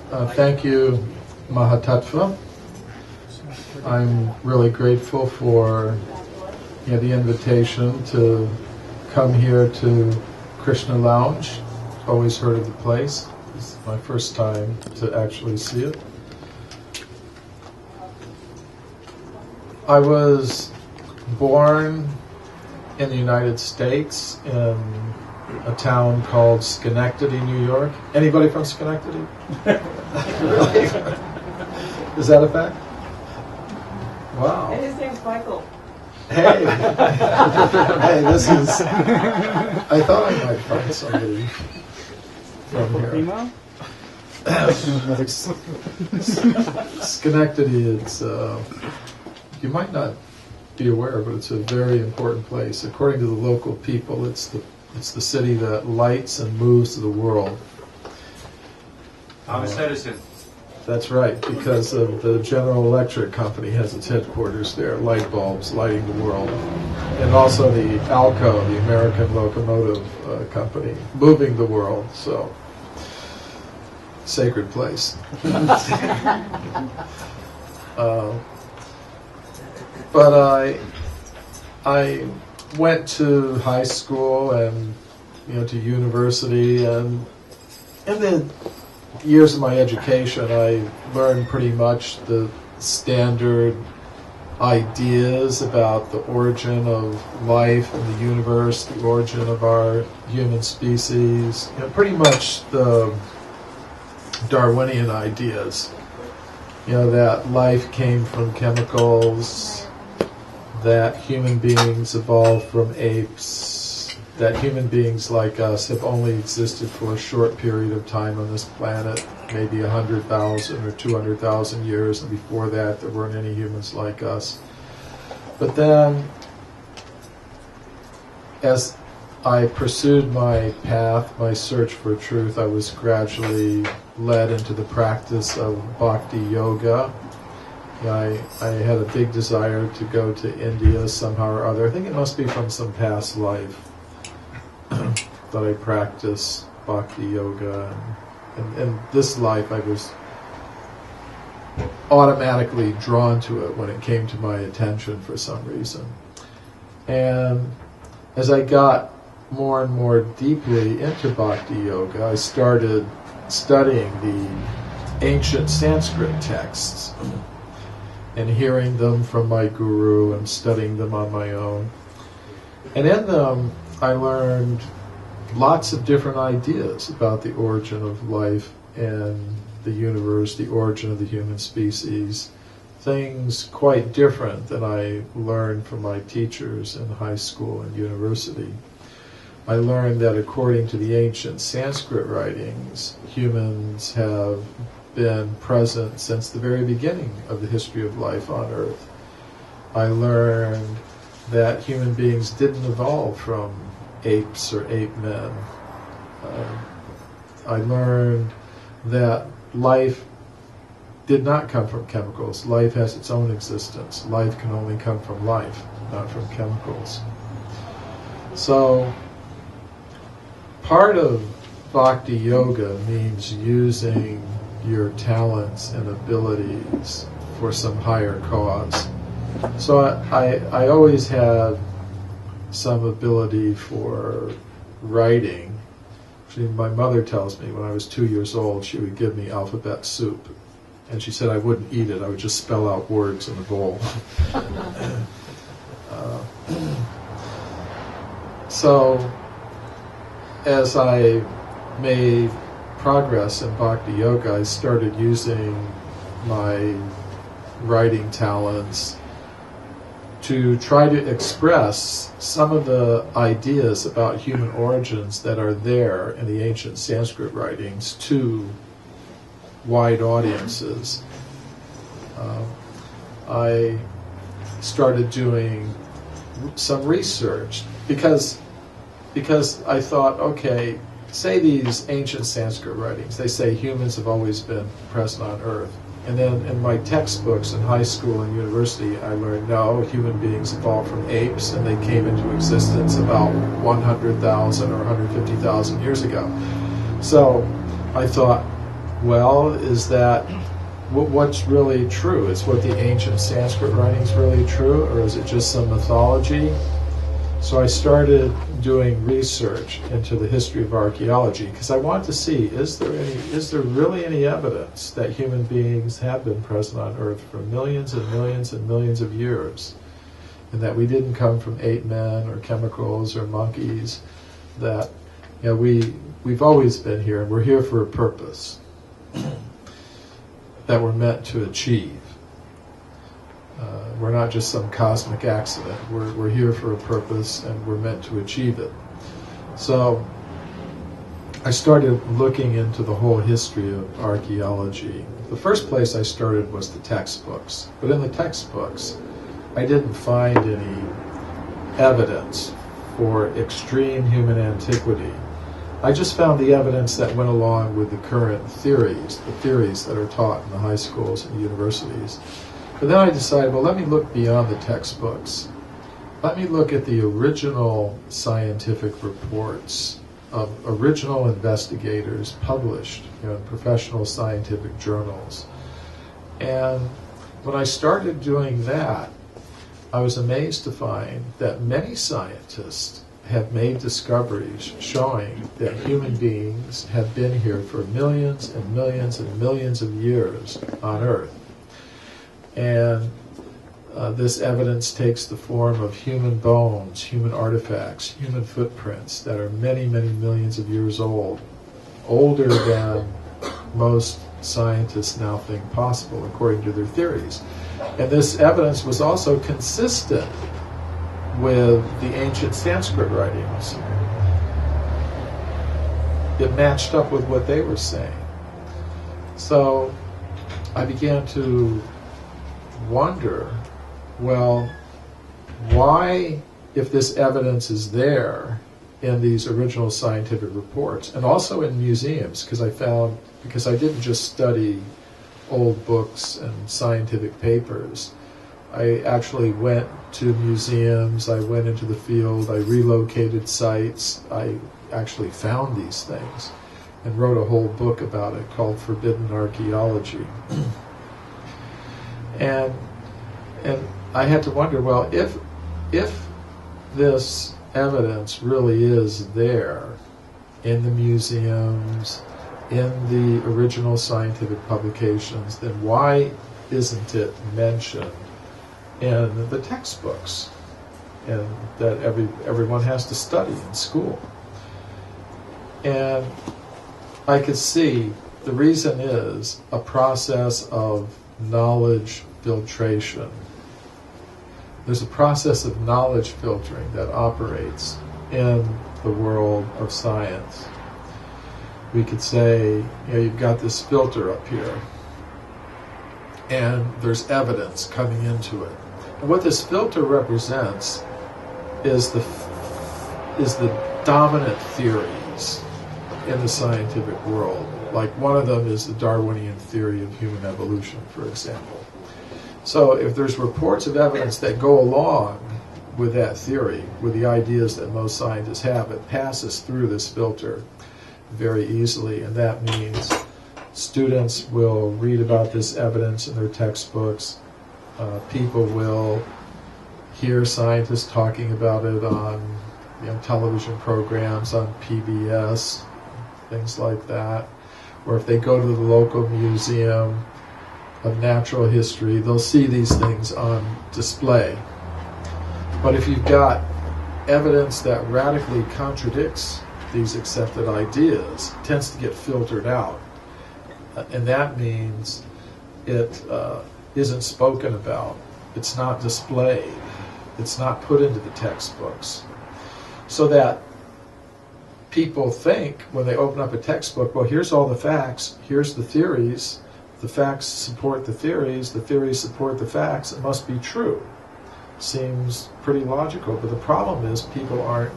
Thank you, Mahatattva. I'm really grateful for the invitation to come here to Krishna Lounge. Always heard of the place. This is my first time to actually see it. I was born in the United States in a town called Schenectady, New York. Anybody from Schenectady? Really? Is that a fact? Wow. And his name's Michael. Hey. Hey, this is... I thought I might find somebody from here. Cremo? Schenectady, it's... you might not be aware, but it's a very important place. According to the local people, it's the city that lights and moves the world. I'm a citizen. That's right, because of the General Electric Company has its headquarters there, light bulbs lighting the world. And also the ALCO, the American Locomotive Company, moving the world, so sacred place. But I went to high school and to university, and in the years of my education I learned pretty much the standard ideas about the origin of life and the universe, the origin of our human species, pretty much the Darwinian ideas, that life came from chemicals, that human beings evolved from apes, that human beings like us have only existed for a short period of time on this planet, maybe 100,000 or 200,000 years, and before that there weren't any humans like us. But then, as I pursued my path, my search for truth, I was gradually led into the practice of bhakti yoga. I had a big desire to go to India somehow or other. I think it must be from some past life that I practice bhakti yoga. And in this life I was automatically drawn to it when it came to my attention for some reason. And as I got more and more deeply into bhakti yoga, I started studying the ancient Sanskrit texts and hearing them from my guru and studying them on my own. And in them, I learned lots of different ideas about the origin of life and the universe, the origin of the human species, things quite different than I learned from my teachers in high school and university. I learned that according to the ancient Sanskrit writings, humans have been present since the very beginning of the history of life on Earth. I learned that human beings didn't evolve from apes or ape men. I learned that life did not come from chemicals. Life has its own existence. Life can only come from life, not from chemicals. So, part of bhakti yoga means using your talents and abilities for some higher cause. So I always had some ability for writing. Actually, my mother tells me when I was 2 years old, she would give me alphabet soup. And she said I wouldn't eat it, I would just spell out words in a bowl. So, as I made progress in bhakti yoga, I started using my writing talents to try to express some of the ideas about human origins that are there in the ancient Sanskrit writings to wide audiences. I started doing some research because I thought, okay, say these ancient Sanskrit writings, they say humans have always been present on Earth. And then in my textbooks in high school and university, I learned, no, human beings evolved from apes and they came into existence about 100,000 or 150,000 years ago. So I thought, Well, is that what's really true? Is what the ancient Sanskrit writings really true, or is it just some mythology? So I started doing research into the history of archaeology because I want to see, is there really any evidence that human beings have been present on Earth for millions and millions and millions of years, and that we didn't come from ape men or chemicals or monkeys, that we've always been here and we're here for a purpose that we're meant to achieve. We're not just some cosmic accident. We're here for a purpose and we're meant to achieve it. So I started looking into the whole history of archaeology. The first place I started was the textbooks. But in the textbooks, I didn't find any evidence for extreme human antiquity. I just found the evidence that went along with the current theories, the theories that are taught in the high schools and universities. But then I decided, well, let me look beyond the textbooks. Let me look at the original scientific reports of original investigators published in professional scientific journals. And when I started doing that, I was amazed to find that many scientists have made discoveries showing that human beings have been here for millions and millions and millions of years on Earth. And this evidence takes the form of human bones, human artifacts, human footprints that are many, many millions of years old, older than most scientists now think possible, according to their theories. And this evidence was also consistent with the ancient Sanskrit writings. It matched up with what they were saying. So I began to wonder, well, why, if this evidence is there in these original scientific reports, and also in museums, because I didn't just study old books and scientific papers. I actually went to museums, I went into the field, I relocated sites, I actually found these things and wrote a whole book about it called Forbidden Archaeology. And I had to wonder, well, if this evidence really is there in the museums, in the original scientific publications, then why isn't it mentioned in the textbooks and that everyone has to study in school? And I could see the reason is a process of knowledge filtration. There's a process of knowledge filtering that operates in the world of science. We could say, you've got this filter up here, and there's evidence coming into it. And what this filter represents is the dominant theories in the scientific world. Like one of them is the Darwinian theory of human evolution, for example. So if there's reports of evidence that go along with that theory, with the ideas that most scientists have, it passes through this filter very easily, and that means students will read about this evidence in their textbooks. People will hear scientists talking about it on television programs, on PBS, things like that. Or if they go to the local museum of natural history, they'll see these things on display. But if you've got evidence that radically contradicts these accepted ideas, it tends to get filtered out. And that means it isn't spoken about. It's not displayed. It's not put into the textbooks. So that people think, when they open up a textbook, well, here's all the facts, here's the theories, the facts support the theories support the facts, it must be true. Seems pretty logical, but the problem is people aren't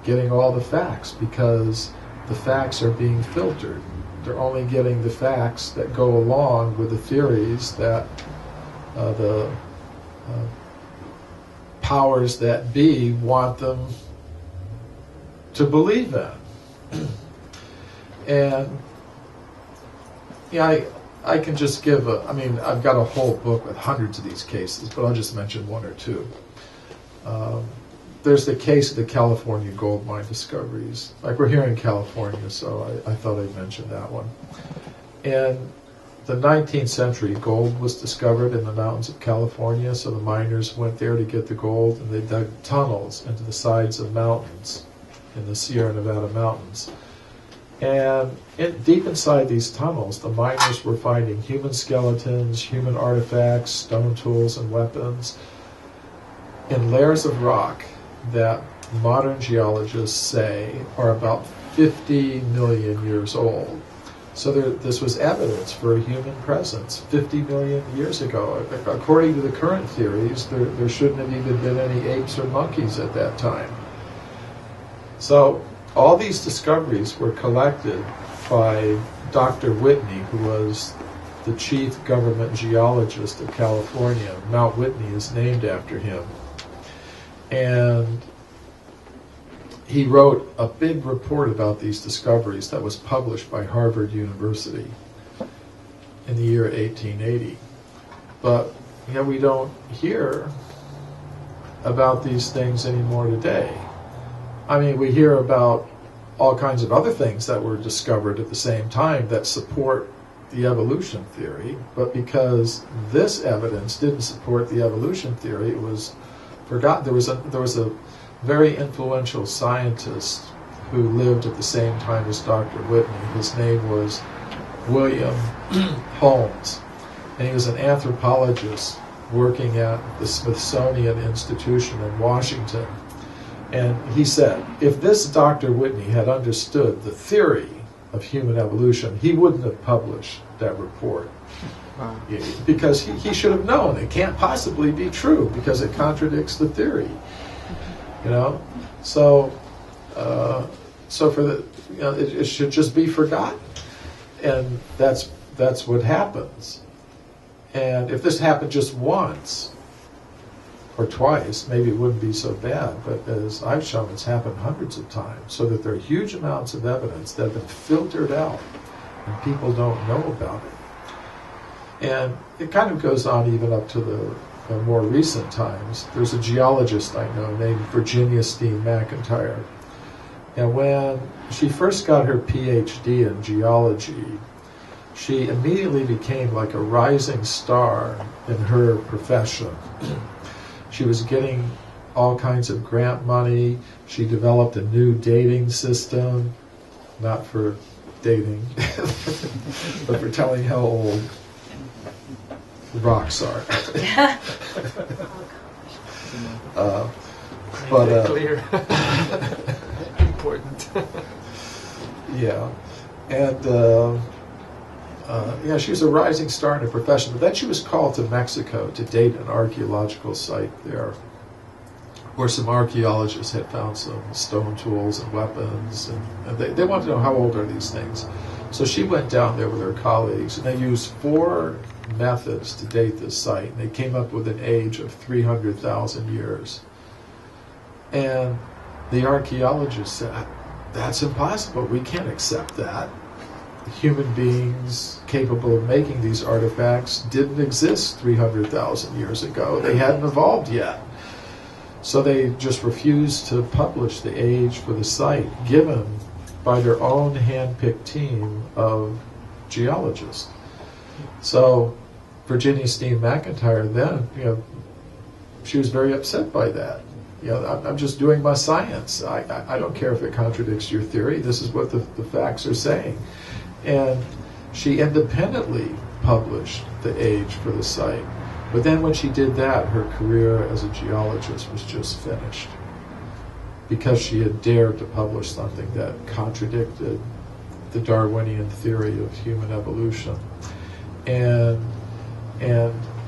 getting all the facts because the facts are being filtered. They're only getting the facts that go along with the theories that the powers that be want them to believe in. And yeah, I can just give I mean, I've got a whole book with hundreds of these cases, but I'll just mention one or two. There's the case of the California gold mine discoveries. Like, we're here in California, so I thought I'd mention that one. In the 19th century, gold was discovered in the mountains of California, so the miners went there to get the gold, and they dug tunnels into the sides of mountains in the Sierra Nevada mountains. And deep inside these tunnels, the miners were finding human skeletons, human artifacts, stone tools, and weapons in layers of rock that modern geologists say are about 50 million years old. So this was evidence for a human presence 50 million years ago. According to the current theories, there shouldn't have even been any apes or monkeys at that time. So all these discoveries were collected by Dr. Whitney, who was the chief government geologist of California. Mount Whitney is named after him. And he wrote a big report about these discoveries that was published by Harvard University in the year 1880. But we don't hear about these things anymore today. I mean, we hear about all kinds of other things that were discovered at the same time that support the evolution theory, but because this evidence didn't support the evolution theory, it was forgotten. There was a very influential scientist who lived at the same time as Dr. Whitney. His name was William Holmes, and he was an anthropologist working at the Smithsonian Institution in Washington. And he said, if this Dr. Whitney had understood the theory of human evolution, he wouldn't have published that report. Wow. Because he should have known it can't possibly be true because it contradicts the theory. So for the it should just be forgotten, and that's what happens. And if this happened just once or twice, maybe it wouldn't be so bad. But as I've shown, it's happened hundreds of times, so that there are huge amounts of evidence that have been filtered out, and people don't know about it. And it kind of goes on even up to the more recent times. There's a geologist I know named Virginia Steen McIntyre. And when she first got her PhD in geology, she immediately became like a rising star in her profession. She was getting all kinds of grant money. She developed a new dating system, not for dating, but for telling how old rocks are. Clear. Important. Yeah. And she was a rising star in her profession. But then she was called to Mexico to date an archaeological site there, where some archaeologists had found some stone tools and weapons, and they wanted to know how old are these things. So she went down there with her colleagues, and they used 4 methods to date this site, and they came up with an age of 300,000 years. And the archaeologists said, that's impossible, we can't accept that. Human beings capable of making these artifacts didn't exist 300,000 years ago. They hadn't evolved yet. So they just refused to publish the age for the site given by their own hand-picked team of geologists. So Virginia Steen McIntyre then, she was very upset by that. I'm just doing my science. I don't care if it contradicts your theory. This is what the facts are saying. And she independently published the age for the site. But then when she did that, her career as a geologist was just finished, because she had dared to publish something that contradicted the Darwinian theory of human evolution. And